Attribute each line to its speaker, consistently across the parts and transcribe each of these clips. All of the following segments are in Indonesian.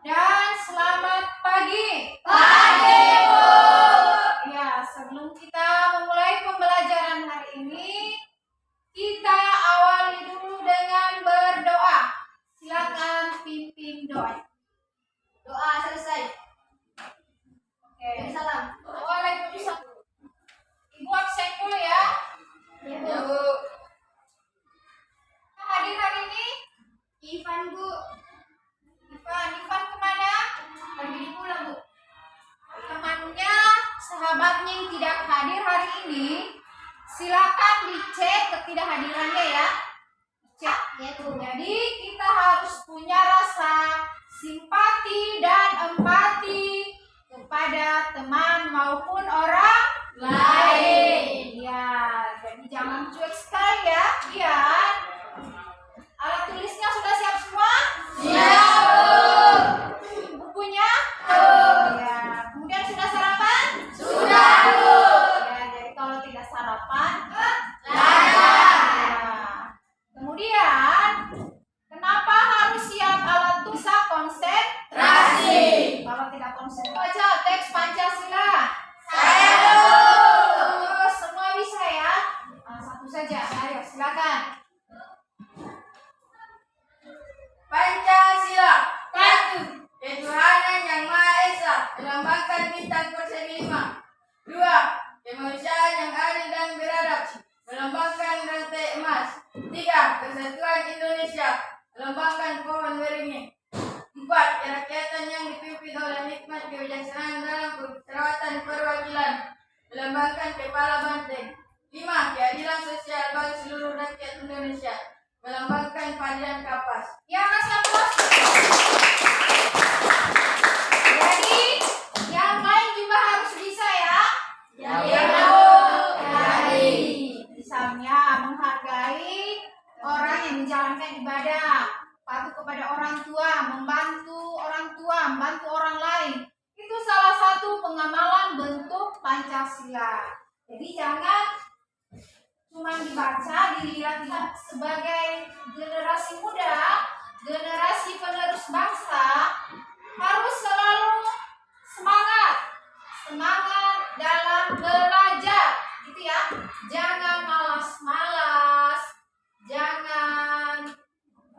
Speaker 1: Dan selamat pagi. Ya, sebelum kita memulai pembelajaran hari ini, kita awali dulu dengan berdoa. Silakan pimpin doa.
Speaker 2: Doa selesai.
Speaker 1: Oke.
Speaker 2: Salam.
Speaker 1: Waalaikumsalam. Ibu absen dulu ya.
Speaker 2: Ya, Bu.
Speaker 1: Hadir hari ini
Speaker 2: Ivan, Bu.
Speaker 1: Ivan kemana?
Speaker 2: Pergi pulang, Bu.
Speaker 1: Temannya, sahabatnya yang tidak hadir hari ini, silakan dicek ketidakhadirannya ya. Cek.
Speaker 2: Ya, Bu.
Speaker 1: Jadi kita harus punya rasa simpati dan empati kepada teman maupun orang lain. Ya, jadi jangan cuek sekali ya. Iya. Alat tulisnya sudah siap semua?
Speaker 2: Siap.
Speaker 1: Bukunya? Ya. Kemudian sudah sarapan?
Speaker 2: Sudah, Bu.
Speaker 1: Ya, jadi kalau tidak sarapan,
Speaker 2: Lada.
Speaker 1: ya. Kemudian, kenapa harus siap alat tulis konsentrasi? Kalau tidak konsentrasi, baca teks Pancasila.
Speaker 2: Saya, Bu.
Speaker 1: Terus semua bisa ya? Nah, satu saja. Ayo, silakan.
Speaker 2: Pancasila. 1. Ketuhanan yang Maha Esa, melambangkan bintang persegi 5. 2. Kemanusiaan yang adil dan beradab, melambangkan rantai emas. 3. Kesatuan Indonesia, melambangkan pohon beringin. 4. Kerakyatan yang dipimpin oleh hikmat kebijaksanaan dalam perawatan perwakilan, melambangkan kepala banteng. 5. Keadilan sosial bagi seluruh rakyat Indonesia, melambangkan padian kapas.
Speaker 1: Ya, Mas Kampus. Jadi, yang lain juga harus bisa ya.
Speaker 2: Ya, Bu.
Speaker 1: Dari misalnya menghargai orang yang menjalankan ibadah, patuh kepada orang tua, membantu orang lain. Itu salah satu pengamalan bentuk Pancasila. Jadi jangan cuma dibaca, dilihat-lihat. Sebagai generasi muda, generasi penerus bangsa, harus selalu semangat dalam belajar, gitu ya. Jangan malas-malas, jangan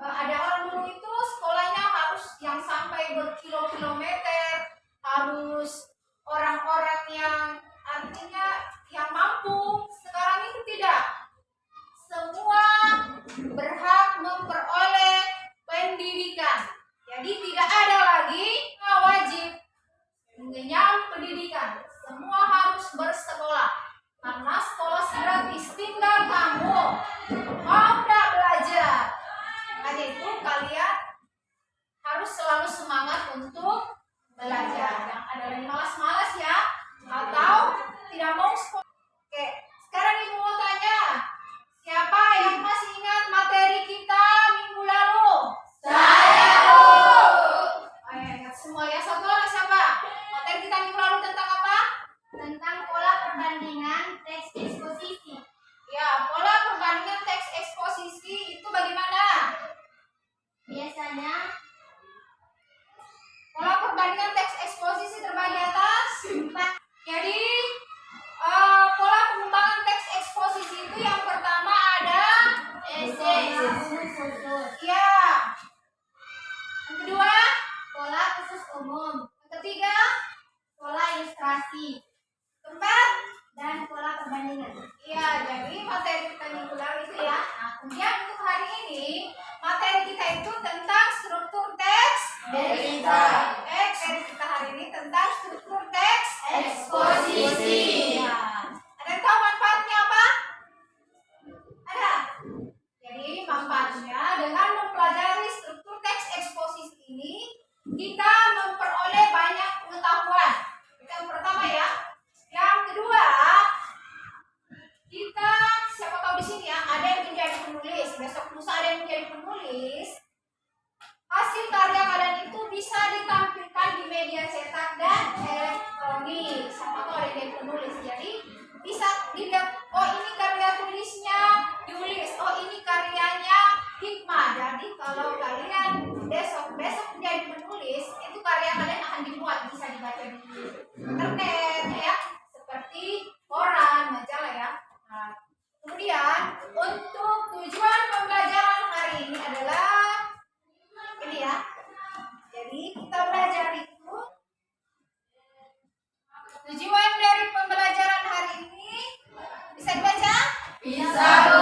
Speaker 1: ada orang dulu itu sekolahnya harus yang sampai berkilo-kilometer, harus orang-orang yang artinya yang mampu. Sekarang itu tidak. Semua berhak memperoleh pendidikan. Jadi tidak ada lagi wajib mengenyam pendidikan. Semua harus bersekolah. Karena sekolah gratis, tinggal kamu mau tidak belajar. Makanya itu kalian harus selalu semangat untuk belajar. Jangan ada lagi malas-malas ya. Atau tidak mau sekolah. Oke, sekarang Ibu mau tanya, siapa yang masih ingat materi kita minggu lalu?
Speaker 2: Saya, Bu.
Speaker 1: Ayo, ingat semua ya. Satu orang siapa? Materi kita minggu lalu tentang apa?
Speaker 2: Tentang pola perbandingan teks eksposisi.
Speaker 1: Ya, pola perbandingan teks eksposisi itu bagaimana?
Speaker 2: Biasanya
Speaker 1: Pola perbandingan teks eksposisi terbagi atas 4. Jadi, pola pengembangan teks eksposisi itu yang pertama ada
Speaker 2: esai,
Speaker 1: ya. Yang kedua,
Speaker 2: pola khusus umum,
Speaker 1: yang ketiga,
Speaker 2: pola ilustrasi,
Speaker 1: keempat,
Speaker 2: dan pola perbandingan.
Speaker 1: iya. Jadi materi kita minggu lalu itu ya. Nah, kemudian untuk hari ini materi kita itu tentang struktur teks
Speaker 2: Berita.
Speaker 1: Materi kita hari ini tentang struktur teks
Speaker 2: Eksposisi.
Speaker 1: Ya. Ada yang tahu manfaatnya apa? Ada. Jadi manfaatnya dengan mempelajari struktur teks eksposisi ini, kita memperoleh banyak pengetahuan. Itu yang pertama ya. Yang kedua, kita siapa tahu di sini ya ada yang menjadi penulis. Besok lusa ada yang menjadi penulis. Hasil karya kalian itu bisa ditampilkan di media cetak dan elektronik. Siapa tahu ada yang jadi penulis. Jadi bisa dilihat, oh ini karya tulisnya Yulis, oh ini karyanya Hikmat. jadi kalau kalian besok menjadi penulis, itu karya kalian akan dimuat, bisa dibaca di internet ya, seperti koran, majalah ya. Nah, kemudian untuk tujuan pembelajaran hari ini adalah ini ya. Jadi kita belajar itu tujuan dari pembelajaran hari ini bisa dibaca?
Speaker 2: Bisa, Bu.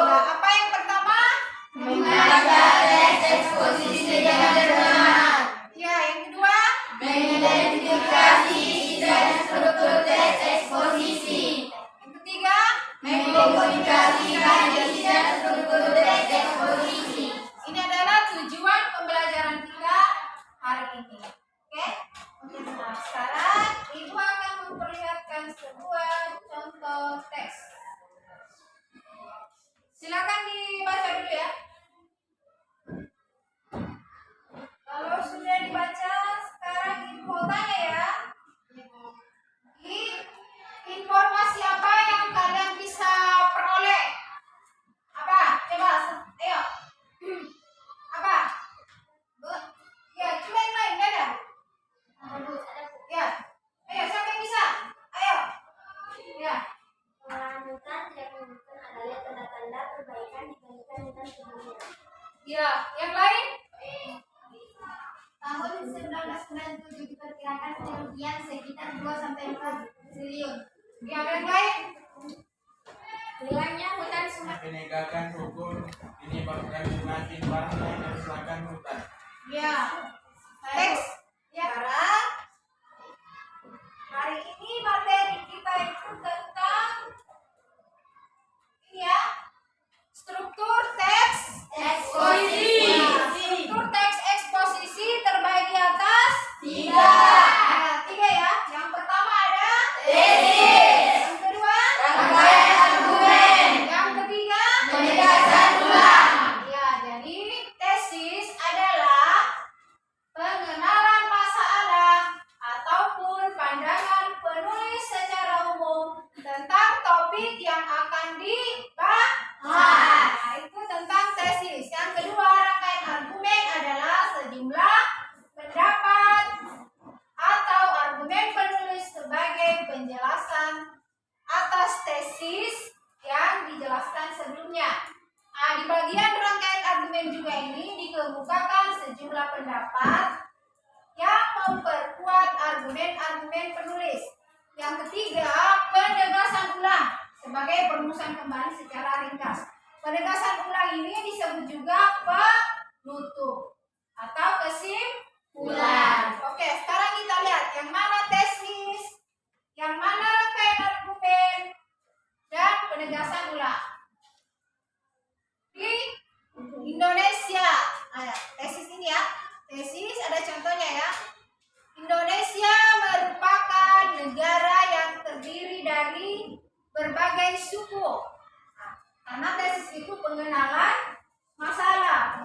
Speaker 1: Nah, apa yang pertama?
Speaker 2: Membaca teks eksposisi dengan benar.
Speaker 1: Ya, yang kedua?
Speaker 2: Mengidentifikasi isi dan struktur teks eksposisi.
Speaker 1: Yang ketiga?
Speaker 2: Mengkomunikasikan isi dan struktur teks eksposisi.
Speaker 1: Ini adalah tujuan pembelajaran kita hari ini. Oke? Nah, sekarang Ibu akan memperlihatkan sebuah contoh teks. Silakan dibaca dulu ya. Kalau sudah dibaca, sekarang Ibu mau tanya ya. Informasi apa yang kalian bisa peroleh? Apa? Coba, ayo. Apa? Bu? Ya, coba yang lain, ada? Ya. Ayo, siapa yang bisa? Ayo. Ya.
Speaker 3: Pengalaman tidak menunjukkan adanya tanda-tanda perbaikan dibandingkan dengan sebelumnya.
Speaker 1: Ya, yang lain?
Speaker 3: Tahun 1997 diperkirakan kerugian sekitar 2-4 triliun.
Speaker 1: Yang lain?
Speaker 3: Hilangnya hutan Sumatera.
Speaker 4: Penegakan hukum menyebabkan semakin banyaknya kerusakan hutan.
Speaker 1: Ya. Teks. Ya. Sekarang hari ini materi kita itu tentang ini ya, struktur teks
Speaker 2: Eksposisi.
Speaker 1: Nah, struktur teks eksposisi terbagi atas
Speaker 2: 3.
Speaker 1: Ada 3 ya. Yang pertama ada
Speaker 2: Tesis.
Speaker 1: yang kedua
Speaker 2: Rangkaian argumen.
Speaker 1: yang ketiga
Speaker 2: Penegasan ulang.
Speaker 1: ya. Jadi tesis adalah pengenalan masalah ataupun pandangan penulis secara umum tentang topik yang akan dibahas. Nah, itu tentang tesis. Yang kedua, rangkaian argumen adalah sejumlah pendapat atau argumen penulis sebagai penjelasan atas tesis yang dijelaskan sebelumnya. Nah, di bagian rangkaian argumen juga ini dikemukakan sejumlah pendapat yang memperkuat argumen-argumen penulis. Yang ketiga, penegasan ulang sebagai perumusan kembali secara ringkas. Penegasan ulang ini disebut juga penutup atau kesimpulan. Oke, sekarang kita lihat yang mana tesis, yang mana rangkaian argumen, dan penegasan ulang. Di Indonesia, tesis ini ya, tesis ada contohnya ya. Indonesia merupakan negara yang terdiri dari berbagai suku. Nah, karena tesis itu pengenalan masalah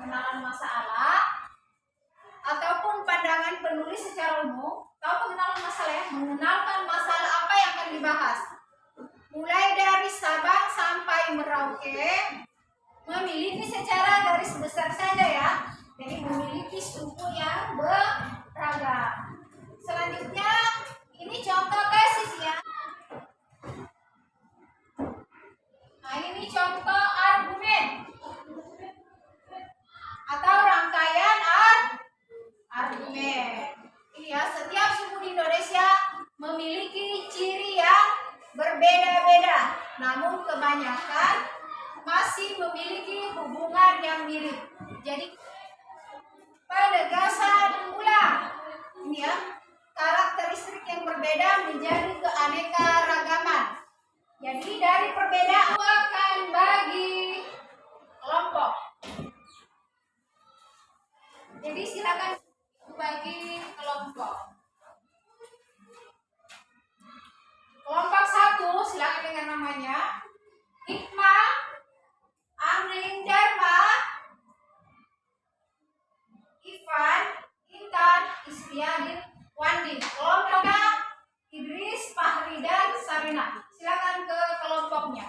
Speaker 1: ataupun pandangan penulis secara umum. Tahu pengenalan masalah ya? Mengenalkan masalah apa yang akan dibahas. Mulai dari Sabang sampai Merauke memiliki secara garis besar saja ya. Jadi memiliki suku yang beragam. Selanjutnya ini contoh tesis ya. Nah, ini contoh argumen atau rangkaian argumen. Ini ya, setiap suku di Indonesia memiliki ciri yang berbeda-beda, namun kebanyakan masih memiliki hubungan yang mirip. Jadi penegasan ulang ini ya, karakteristik yang berbeda menjadi keanekaragaman. Jadi dari perbedaan akan bagi kelompok. Jadi silakan bagi kelompok. Kelompok 1 silakan dengan namanya Hikmah, Amrin, Dharma, Ivan, Intan, Isfiadin, Wandi. Kelompoknya Idris, Fahri, dan Sarina. Silakan ke kelompoknya.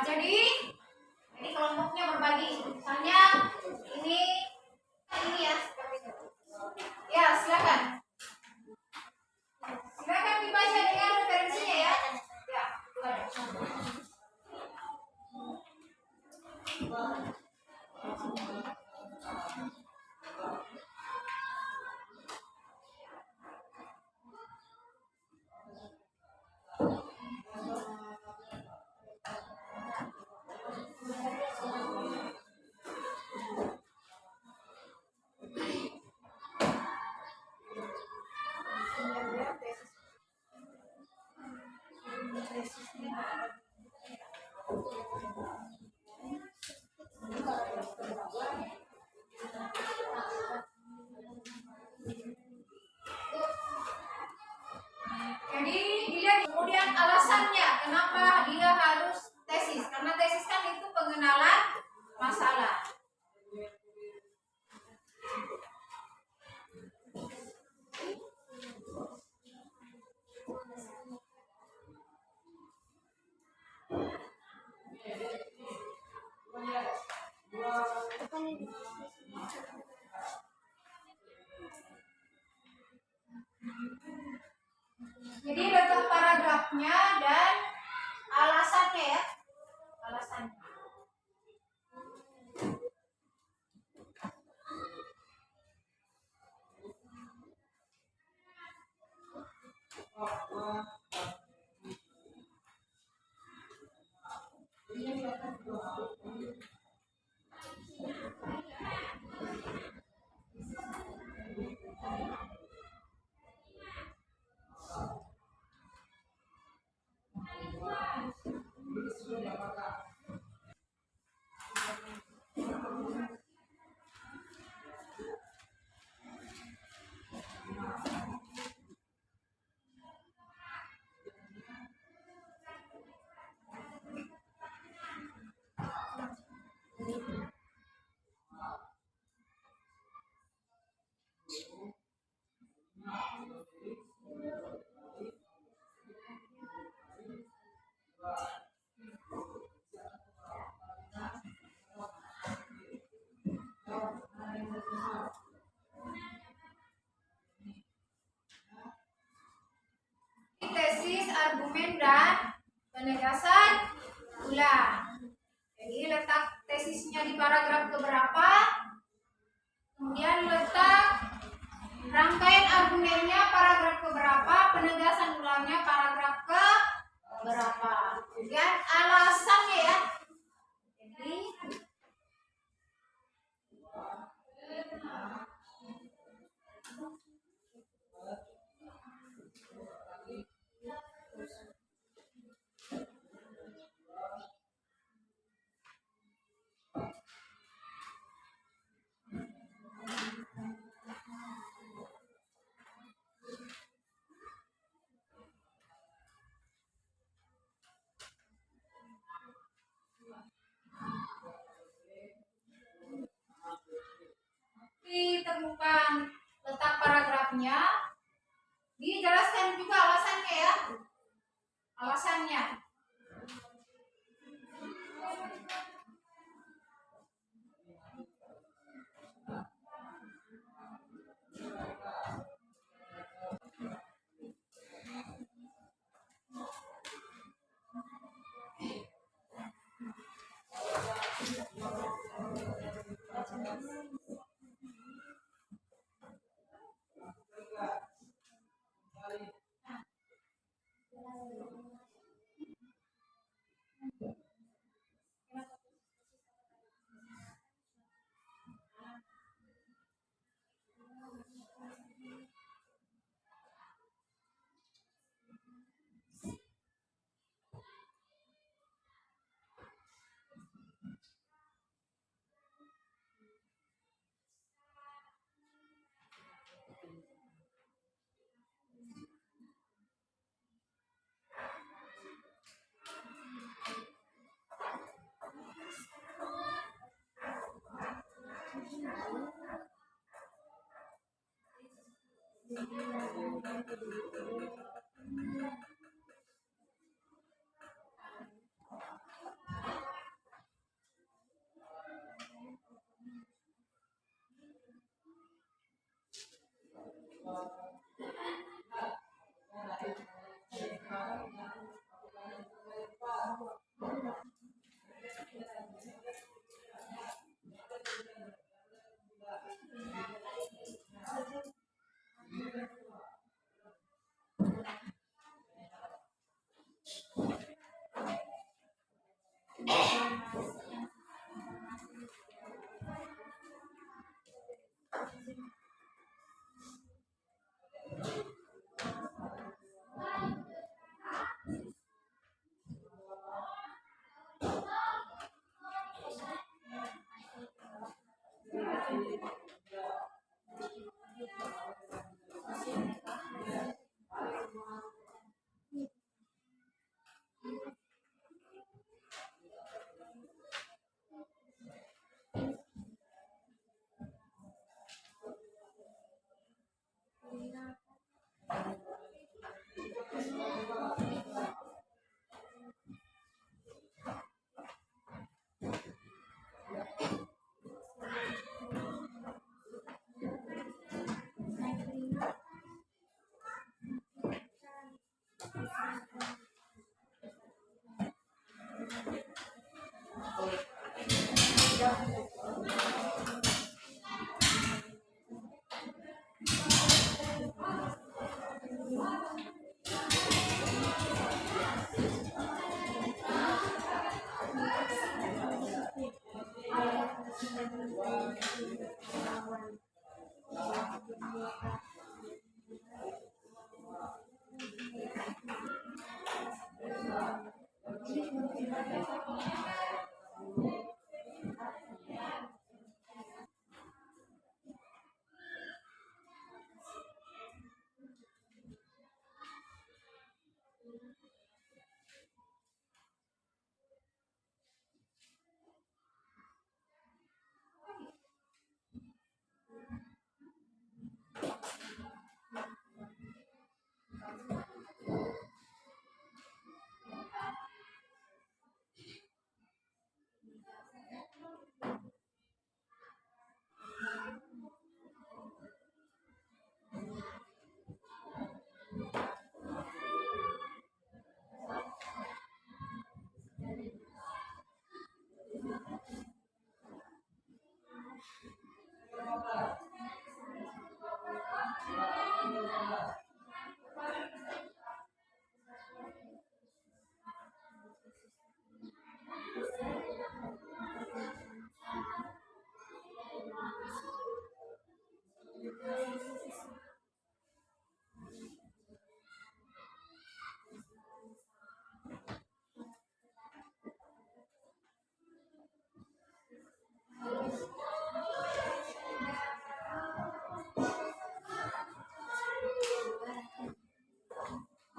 Speaker 1: Jadi kelompoknya berbagi. Misalnya ini ya seperti itu. Ya, silakan. Silakan dibaca dengan referensinya ya. Ya, jadi dilihat kemudian alasannya kenapa dia harus tesis. Karena tesis kan itu pengenalan masalah. Jadi letak paragrafnya dan alasannya ya. Alasannya. Tesis, argumen, dan penegasan ulang. Jadi letak tesisnya di paragraf keberapa, kemudian letak rangkaian argumennya paragraf keberapa, penegasan ulangnya paragraf keberapa, kemudian alasannya ya. Jadi ditemukan letak paragrafnya, dijelaskan juga alasannya ya. Alasannya.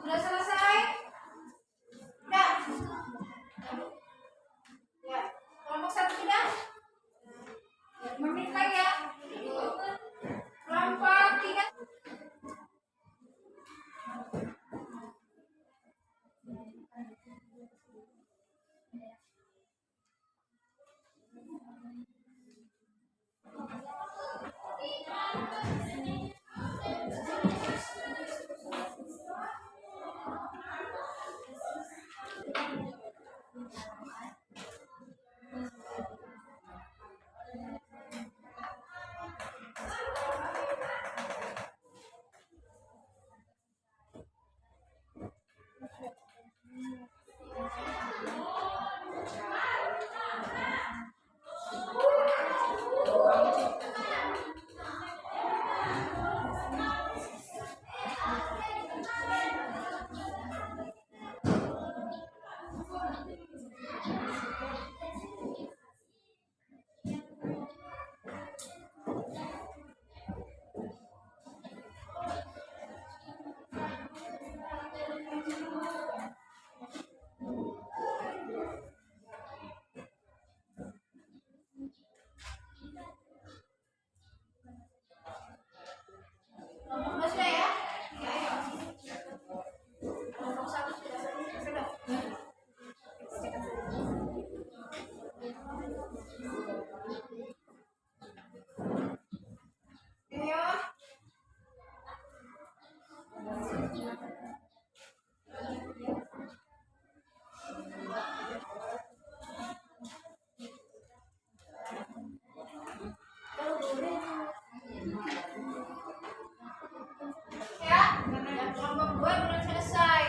Speaker 1: Sudah selesai? Sudah? Ya. Kelompok 1 sudah? 5 menit lagi ya. Kelompok 3. Kelompok 2 sudah ya? Ya, ayo. Kelompok 1 sudah. Sudah. Ayo. Ya, yang kelompok 2 belum selesai.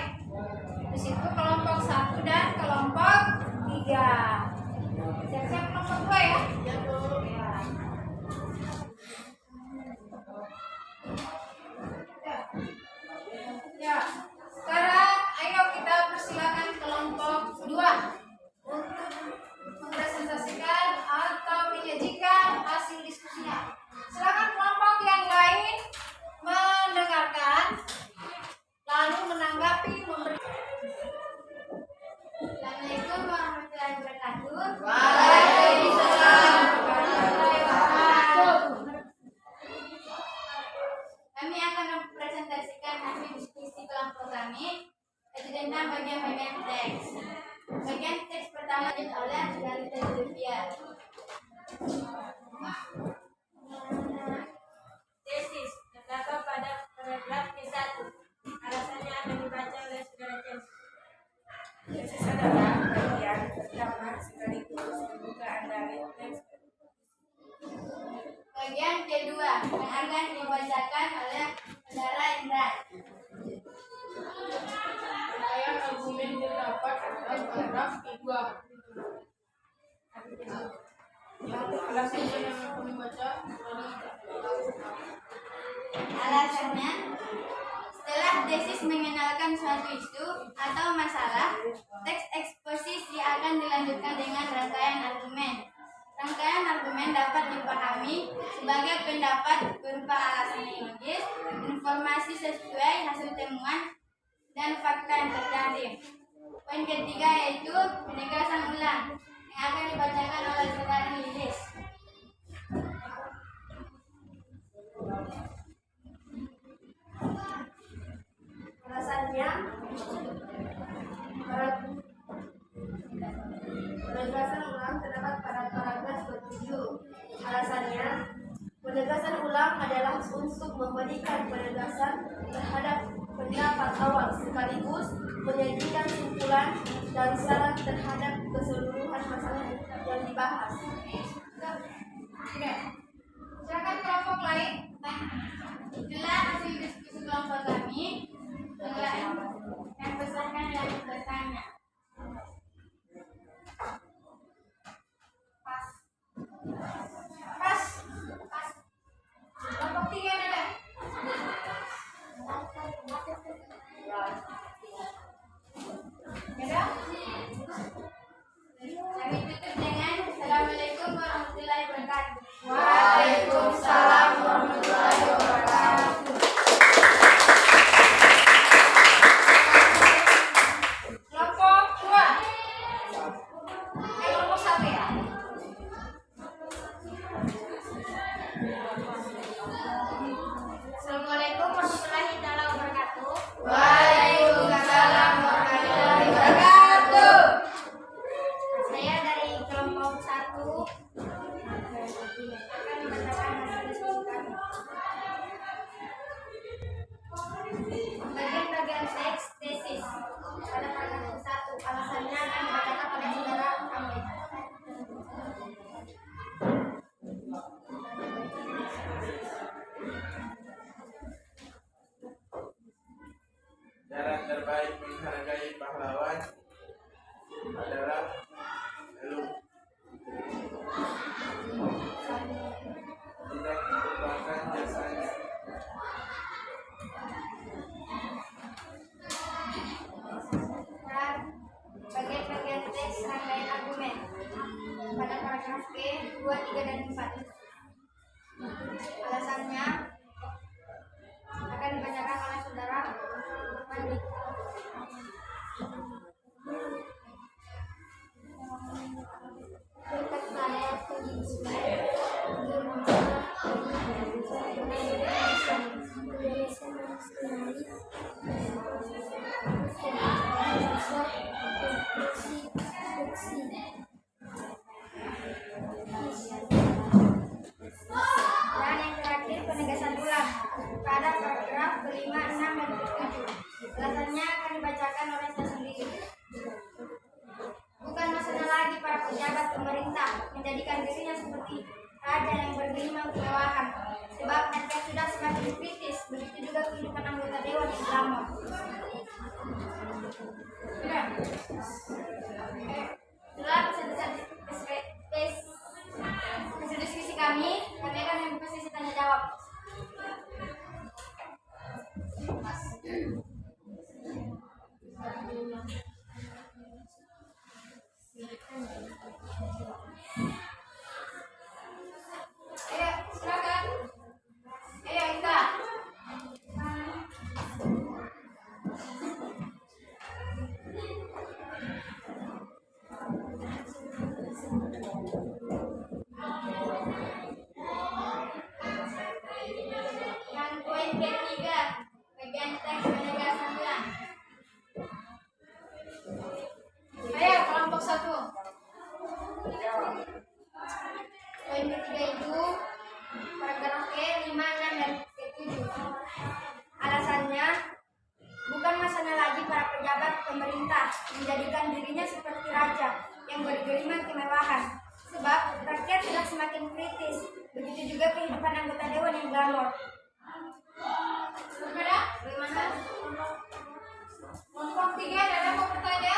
Speaker 1: Di situ kelompok 1 dan kelompok 3. Siap-siap kelompok 2 ya? Ya, Bu. Ya. Ya. Sekarang ayo kita persilakan kelompok 2 untuk mempresentasikan atau menyajikan hasil diskusinya. Silakan kelompok yang lain mendengarkan lalu menanggapi memberi.
Speaker 3: Assalamualaikum warahmatullahi wabarakatuh.
Speaker 2: Waalaikumsalam
Speaker 3: warahmatullahi wabarakatuh. Kami akan mempresentasikan hasil diskusi kelompok kami yaitu tentang bagian-bagian teks. Bagian teks pertama oleh Galita Julvia.
Speaker 5: Tesis terdapat pada paragraf ke-1. Alasannya akan dibaca oleh saudara Chelsea.
Speaker 6: Tesis adalah bagian pertama sekaligus pembukaan dari teks.
Speaker 3: Bagian kedua yang akan dibacakan oleh saudara Indra.
Speaker 2: paragraf kedua. Alasannya yang kami baca.
Speaker 3: Alasannya, setelah tesis mengenalkan suatu isu atau masalah, teks eksposisi akan dilanjutkan dengan rangkaian argumen. Rangkaian argumen dapat dipahami sebagai pendapat berupa alasan yang logis, informasi sesuai hasil temuan, dan fakta yang terjadi. Poin ketiga yaitu penegasan ulang yang akan dibacakan oleh saudara Lilis.
Speaker 7: Alasannya, penegasan ulang terdapat pada paragraf 27. Alasannya, penegasan ulang adalah untuk memberikan penegasan terhadap pendapat awal sekaligus menyajikan simpulan dan saran terhadap keseluruhan masalah yang dibahas.
Speaker 1: Silakan kelompok lain.
Speaker 3: Itulah hasil diskusi kelompok kami. Yang pesankan dan bertanya.
Speaker 1: Pas. Kelompok 3 ada. Ada?
Speaker 3: Kami tutup dengan Assalamualaikum warahmatullahi wabarakatuh.
Speaker 1: Waalaikumsalam warahmatullahi wabarakatuh. Kelompok 2. Kelompok 1 ya.
Speaker 3: Assalamualaikum warahmatullahi wabarakatuh.
Speaker 1: Waalaikumsalam warahmatullahi wabarakatuh.
Speaker 3: Saya dari kelompok 1 akan membacakan hasil diskusi kami. Bagian-bagian teks tesis pada paragraf 1 alasannya akan dibacakan oleh saudara kami.
Speaker 4: Cara terbaik menghargai pahlawan adalah lu tidak melupakan jasanya.
Speaker 3: Dan bagian-bagian teks rangkaian argumen pada paragraf B 2, 3, dan 4. Alasannya akan dibacakan oleh saudara Mandi. Berkat saya dan yang terakhir penegasan ulang pada paragraf kelima, 6, dan 7. Alasannya akan dibacakan oleh saya sendiri. Bukan masalah lagi para pejabat pemerintah menjadikan dirinya seperti raja yang bergelimang kemewahan, sebab mereka sudah semakin kritis. Begitu juga kehidupan anggota dewan yang glamor. Setelah hasil diskusi kami akan membuka sesi tanya jawab.
Speaker 1: Ayo, silakan. Ayo, kita.
Speaker 3: Yang poin ketiga, bagian teks penegasan ulang.
Speaker 1: Ayo, kelompok 1.
Speaker 3: Poin ketiga itu paragraf ke-5, 6, dan ke-7. Alasannya, bukan masalah lagi para pejabat pemerintah menjadikan dirinya seperti raja yang bergelimang kemewahan, sebab rakyat sudah semakin kritis. Begitu juga kehidupan anggota dewan yang glamor.
Speaker 1: Berbeda?
Speaker 3: Bagaimana?
Speaker 1: Kelompok 3 ada mau bertanya?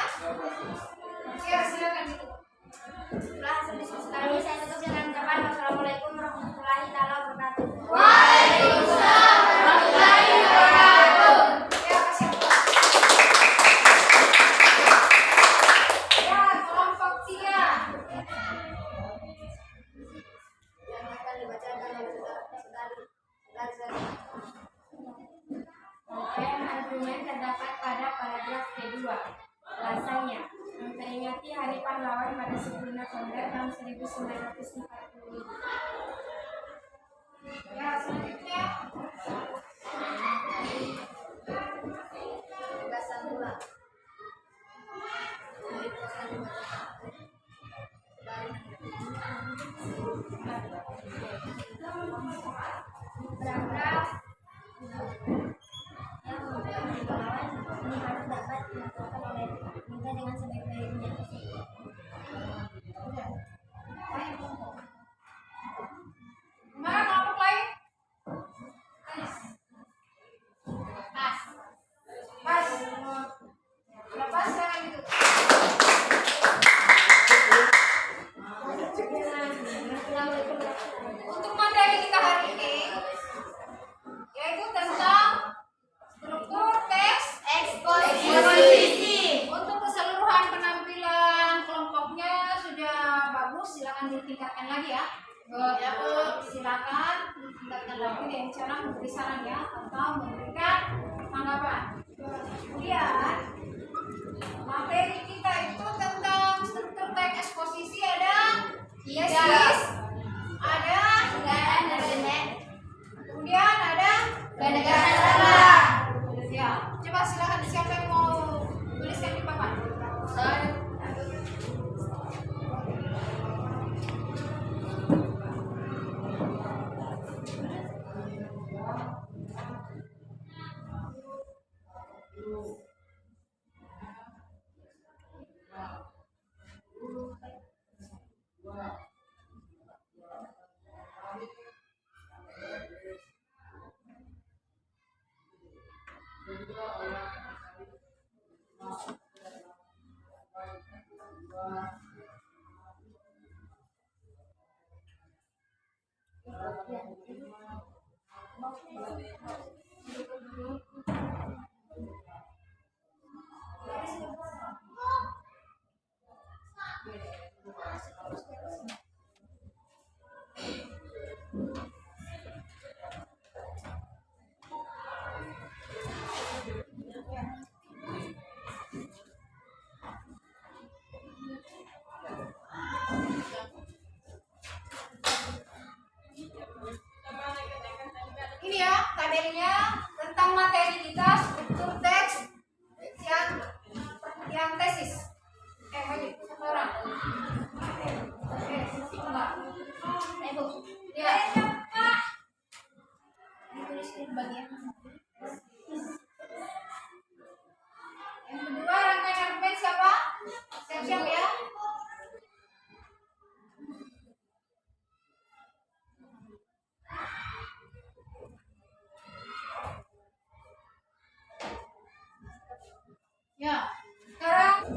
Speaker 5: pada paragraf kedua. Alasannya, memperingati Hari Pahlawan pada 10 November tahun 1945.
Speaker 1: Ya, selanjutnya.
Speaker 7: Penegasan ulang.
Speaker 3: Paragraf yang memperingati pahlawan ini harus dapat dilakukan oleh pemerintah dengan sebaik-baiknya.
Speaker 1: Gimana kelompok lain?
Speaker 3: Pas.
Speaker 1: Pas. Lepas sekarang gitu. Untuk materi kita hari ini yaitu tentang struktur teks eksposisi. Untuk keseluruhan penampilan kelompoknya sudah bagus, silakan ditingkatkan lagi ya. Ya Bu, silakan ditingkatkan lagi dengan cara memberi saran ya atau memberikan tanggapan. Kemudian materi kita itu tentang struktur teks eksposisi ada tesis, ada
Speaker 3: Dan argumen.
Speaker 1: kemudian ada
Speaker 3: Penegasan ulang.
Speaker 1: ya. Coba silakan siapa yang mau tuliskan di papan. Ini ya tabelnya tentang materi kita struktur teks yang tesis. Maju satu orang.
Speaker 3: Bu.
Speaker 1: Ya.
Speaker 3: Ditulis di bagian mana?
Speaker 1: Yang kedua rangkaian argumen siapa? Siap-siap ya. Ya, sekarang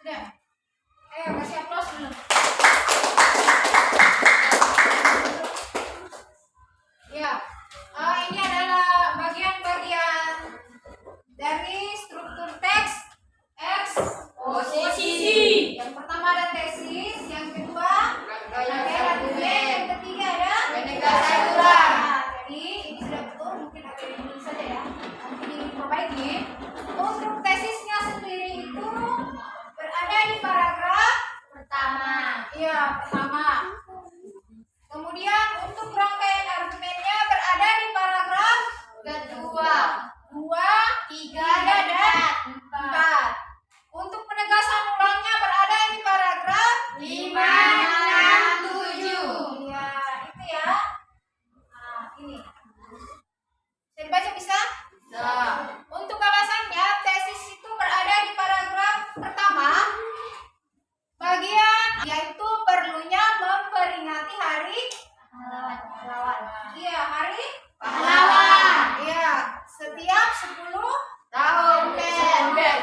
Speaker 1: sudah. Ayo kasih aplaus dulu. Ya, ini adalah bagian-bagian dari struktur teks eksposisi. Yang pertama ada tesis, yang kedua rangkaian argumen, yang ketiga ada
Speaker 2: Penegasan ulang.
Speaker 1: Nah, jadi ini sudah betul, mungkin agak ini saja ya. Mungkin ingin perbaiki. Untuk tesisnya sendiri itu berada di paragraf
Speaker 3: Pertama.
Speaker 1: iya pertama. Kemudian untuk rangkaian argumennya berada di paragraf kedua. 2, 3, dan 4. Untuk penegasan ulangnya berada di paragraf
Speaker 3: 5, 6, 7.
Speaker 1: Ya, itu ya. Nah, ini. Bisa dibaca bisa? Untuk alasannya, tesis itu berada di paragraf pertama. Bagian yaitu perlunya memperingati hari pahlawan. Iya, hari pahlawan. Iya, setiap 10 tahun. November.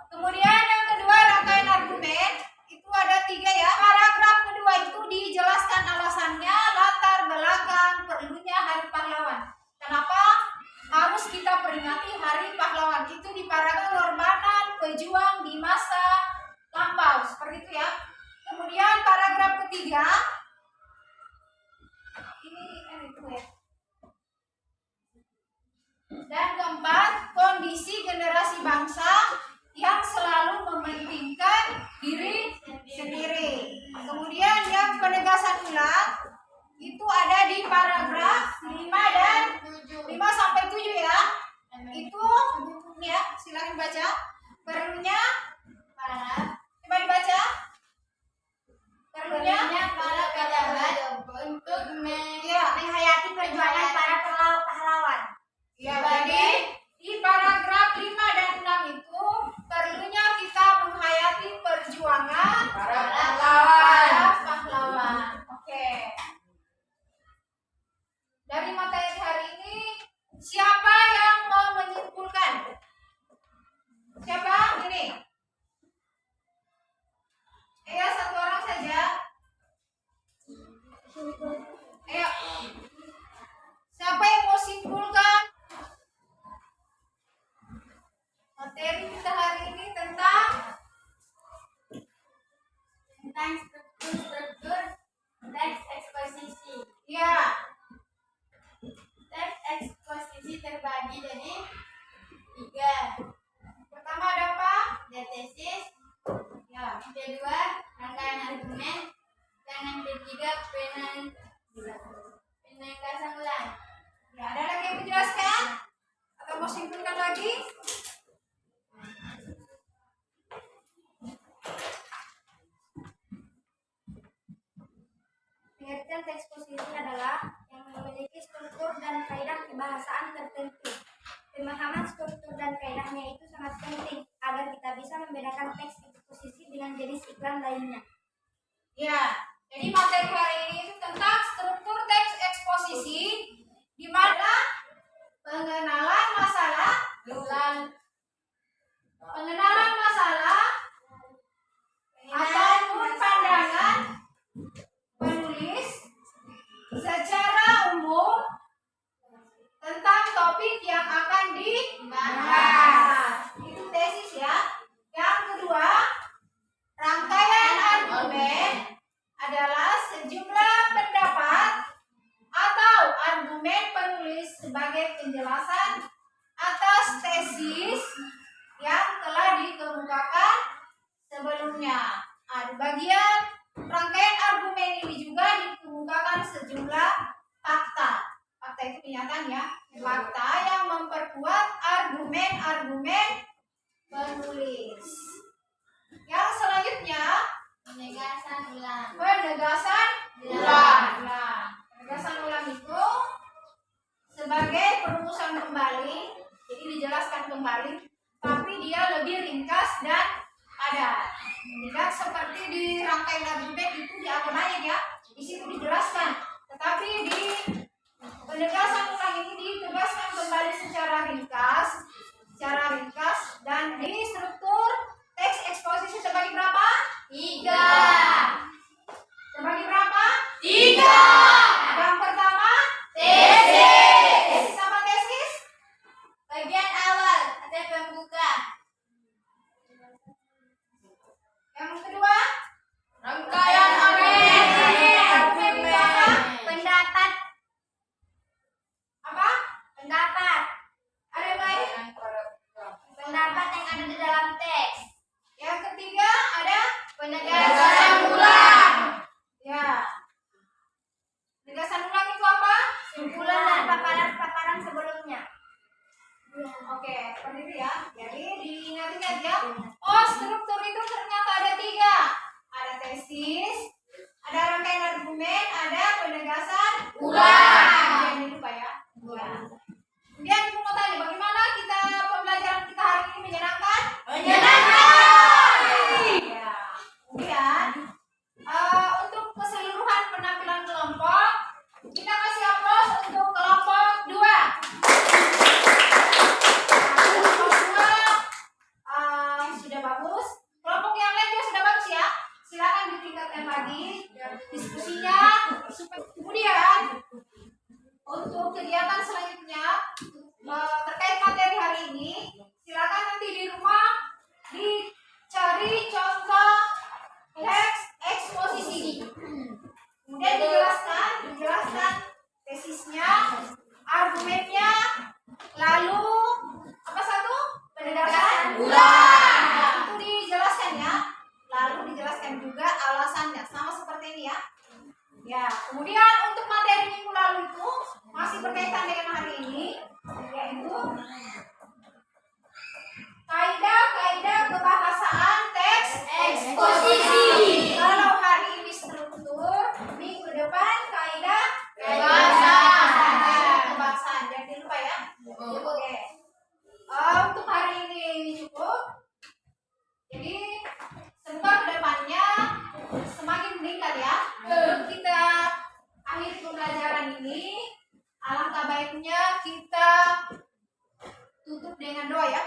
Speaker 1: Kemudian yang kedua, rangkaian argumen itu ada 3 ya. Paragraf kedua itu dijelaskan alasannya, latar belakang perlunya hari pahlawan. Kenapa harus kita peringati hari pahlawan? Itu di paragraf pengorbanan pejuang di masa lampau, seperti itu ya. Kemudian paragraf ketiga ini itu ya. Dan keempat, kondisi generasi bangsa yang selalu mementingkan diri sendiri. Kemudian yang penegasan ulang itu ada di paragraf 5 dan 5 sampai 7 ya. Itu ya, silakan baca. Perlunya coba dibaca. Perlunya
Speaker 3: para pejabat untuk
Speaker 1: menghayati
Speaker 3: perjuangan para pahlawan.
Speaker 1: Ya, jadi di paragraf 5 dan 6 itu perlunya kita menghayati perjuangan
Speaker 2: Para
Speaker 1: pahlawan. Oke. Dari materi hari ini, siapa yang mau menyimpulkan? Siapa? Ini. Ayo, satu orang saja. Ayo. Siapa yang mau simpulkan? Materi kita hari ini tentang
Speaker 3: struktur teks eksposisi.
Speaker 1: ya,
Speaker 3: Teks eksposisi terbagi jadi 3.
Speaker 1: pertama ada apa?
Speaker 3: Tesis,
Speaker 1: Ya.
Speaker 3: yang kedua rangkaian argumen, dan yang ketiga penegasan ulang.
Speaker 1: Ya, ada lagi yang menjelaskan? Atau mau simpulkan lagi?
Speaker 7: Pengertian teks eksposisi adalah yang memiliki struktur dan kaidah kebahasaan tertentu. Pemahaman struktur dan kaidahnya itu sangat penting agar kita bisa membedakan teks eksposisi dengan jenis iklan lainnya.
Speaker 1: Ya, jadi materi hari ini itu tentang struktur teks eksposisi, di mana pengenalan masalah ataupun pandangan penulis secara umum tentang topik yang akan dibahas. Itu tesis ya. Yang kedua, rangkaian argumen adalah sejumlah pendapat atau argumen penulis sebagai penjelasan atas tesis yang telah dikemukakan sebelumnya. Di bagian rangkaian argumen ini juga dikemukakan sejumlah fakta. Fakta itu kenyataan ya. Fakta yang memperkuat argumen-argumen penulis. Yang selanjutnya,
Speaker 3: Penegasan ulang.
Speaker 1: penegasan ulang. Nah, penegasan ulang itu sebagai perumusan kembali, jadi dijelaskan kembali, tapi dia lebih ringkas dan padat. Tidak seperti di rangkaian argumen itu diakonain ya, di situ dijelaskan. Tetapi di penegasan ulang ini ditegaskan kembali secara ringkas, dan di struktur teks eksposisi sebagai berapa?
Speaker 3: 3.
Speaker 1: Sebagai berapa?
Speaker 3: 3.
Speaker 1: Yang pertama,
Speaker 3: Tesis.
Speaker 1: sama tesis.
Speaker 3: Bagian awal ada pembuka.
Speaker 1: Yang kedua,
Speaker 2: Rangkaian argumen.
Speaker 1: argumen itu apa?
Speaker 3: Pendapat.
Speaker 1: Apa? Oke, seperti itu ya. Jadi diingat-ingat ya. Oh, struktur itu ternyata ada 3. Ada tesis, ada rangkaian argumen, ada penegasan ulang. Jangan lupa ya. Ya. Kemudian ibu mau tanya, bagaimana kita pembelajaran kita hari ini menyenangkan?
Speaker 2: Menyenangkan.
Speaker 1: Ya. Kemudian untuk keseluruhan penampilan kelompok, kita kasih aplaus untuk kelompok 2. Sudah bagus. Kelompok yang lain juga sudah bagus ya. Silakan ditingkatkan lagi diskusinya. Kemudian untuk kegiatan selanjutnya terkait materi hari ini, silakan nanti di rumah dicari contoh teks eksposisi. Kemudian dijelaskan tesisnya, argumennya, lalu apa satu? Penegasan ulang. Nah, itu dijelaskan ya. Lalu dijelaskan juga alasannya, sama seperti ini ya. Ya, kemudian untuk materi minggu lalu itu masih berkaitan dengan hari ini, yaitu kaidah-kaidah kebahasaan teks eksposisi. Kalau hari ini struktur, minggu depan kaidah kebahasaan. Jangan lupa ya. Oke. Untuk hari ini cukup. Jadi semoga kedepannya semakin meningkat ya. Sebelum kita akhiri pembelajaran ini, alangkah baiknya kita tutup dengan doa ya.